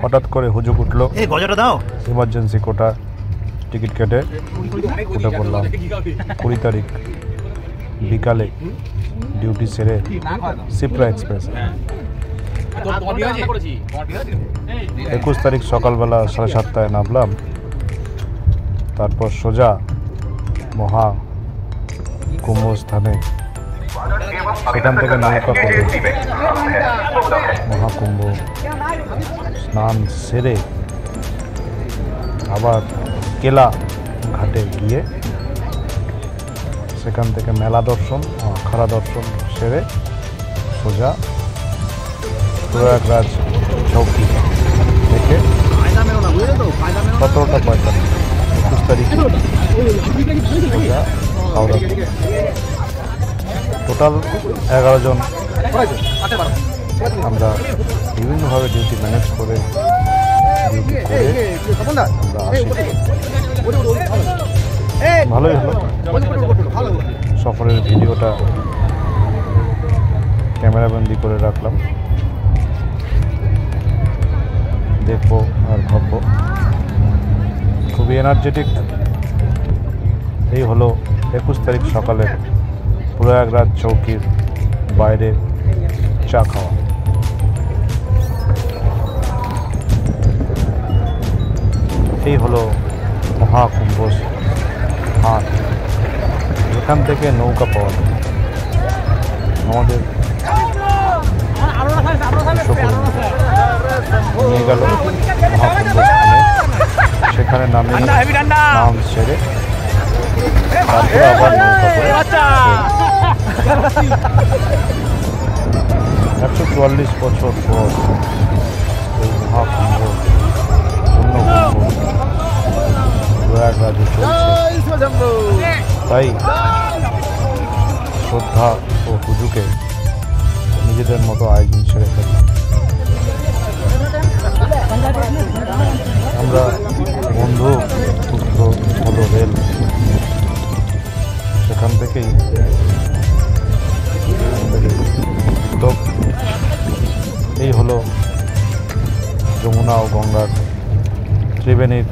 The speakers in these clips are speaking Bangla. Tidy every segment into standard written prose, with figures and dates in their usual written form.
হঠাৎ করে হুজুক উঠলো, ইমার্জেন্সি কোটা টিকিট কেটে উঠে পড়লাম। 20 তারিখ বিকালে ডিউটি সেরে সিপ্রা এক্সপ্রেস। 21 তারিখ সকালবেলা 7:30টায় নামলাম। তারপর সোজা মহা কুম্ভস্থানে, সেখান থেকে নৌকা করে মহাকুম্ভ স্নান সেরে আবার কেলা ঘাটে গিয়ে সেখান থেকে মেলা দর্শন, আখাড়া দর্শন সেরে সোজা প্রয়াগরাজ চৌকি থেকে 17:45 21 তারিখ সোজা হাওড়া। টোটাল 11 জন আমরা বিভিন্নভাবে ডিউটি ম্যানেজ করে আমরা আসি। ভালোই হলো। সফরের ভিডিওটা ক্যামেরাবন্দি করে রাখলাম, দেখবো আর ভাববো। খুবই এনার্জেটিক। এই হলো 21 তারিখ সকালে প্রয়াগরাজ চৌকির বাইরে চা খাওয়া। এই হলো মহাকুম্ভ হাট। এখান থেকে নৌকা পাওয়া যায়। আমাদের নিয়ে গেল মহাকুম্ভ স্থানে, সেখানে নামে নাম ছেড়ে তারপরে আবার নৌকা করে 144 বছর পর এই মহাকুম্ভ প্রয়াগরাজে চলছে। তাই শ্রদ্ধা ও হুজুকে নিজেদের মতো আয়োজন ছেড়ে ফেললাম। আমরা বন্ধু পুত্র হলো রেল, সেখান থেকেই তো এই হলো যমুনা ও গঙ্গার ত্রিবেণীর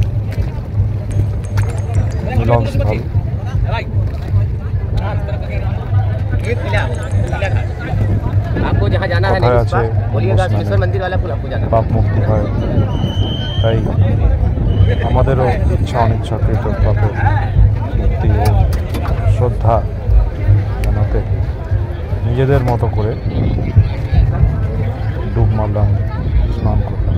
মিলনস্থল। কথায় আছে পাপ মুক্তি হয়, তাই আমাদেরও ইচ্ছা অনিচ্ছাকৃত পাপের মুক্তি ও শ্রদ্ধা জানাতে নিজেদের মতো করে ডুব মারলাম, স্নান করলাম।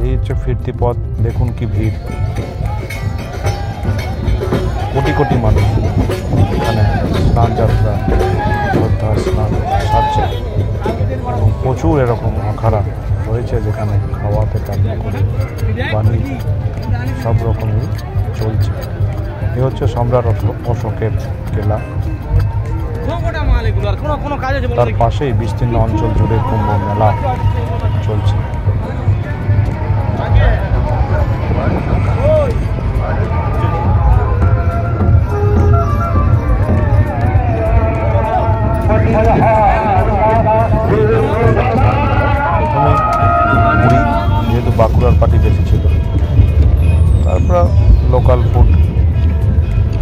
এই হচ্ছে ফিরতি পথ। দেখুন কি ভিড়, কোটি কোটি মানুষ এখানে স্নান যাত্রা, শ্রদ্ধা স্নান সারছে এবং প্রচুর এরকম আখাড়া রয়েছে যেখানে খাওয়া থেকে আরম্ভ করে পানি সব রকমই চলছে। এ হচ্ছে সম্রাট অশোকের কেলা। তার পাশেই বিস্তীর্ণ অঞ্চল জুড়ে কুম্ভ মেলা চলছে। প্রথমে মুড়ি, যেহেতু বাঁকুড়ার পার্টি বেশি ছিল, তারপর লোকাল ফুড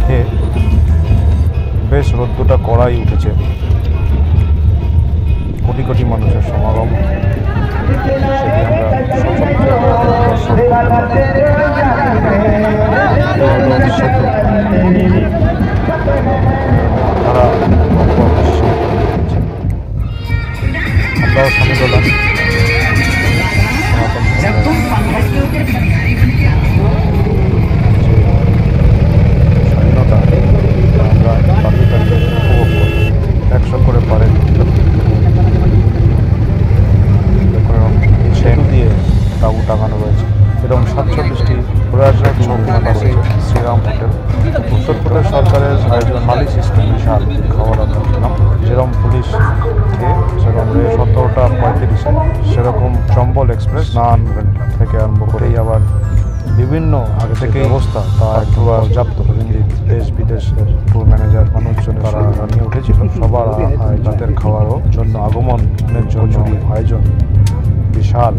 খেয়ে বেশ রোদ্দুটা কড়াই উঠেছে। কোটি কোটি মানুষের সমাগম, সেটি আমরা দর্শন তারা আমরাও সামিল হলাম। স্বাধীনতা আমরা বাকিটাকে উপভোগ করি। 100 করে পারে চেন দিয়ে তাবু টাঙানো রয়েছে। এরকম 47টি প্রয়াগরাজ চৌকি পাশে শ্রীরাম হোটেল। উত্তরপ্রদেশ সরকারের আয়োজন থালি সিস্টেম বিশাল খাবার অর্ডার ছিলাম। যেরকম পুলিশ সেরকম 17:35 সেরকম চম্বল এক্সপ্রেস স্নান থেকে আরম্ভ করেই আবার বিভিন্ন আগে থেকে ব্যবস্থা তা একদম পর্যাপ্ত দেশ বিদেশের ট্যুর ম্যানেজার মানুষজন তারা নিয়ে উঠেছিল সবার রাতের খাওয়ারও জন্য আগমনের জন্য আয়োজন বিশাল।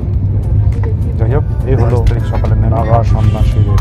যাই হোক এই হলো সকালে নাগা সন্ন্যাসীদের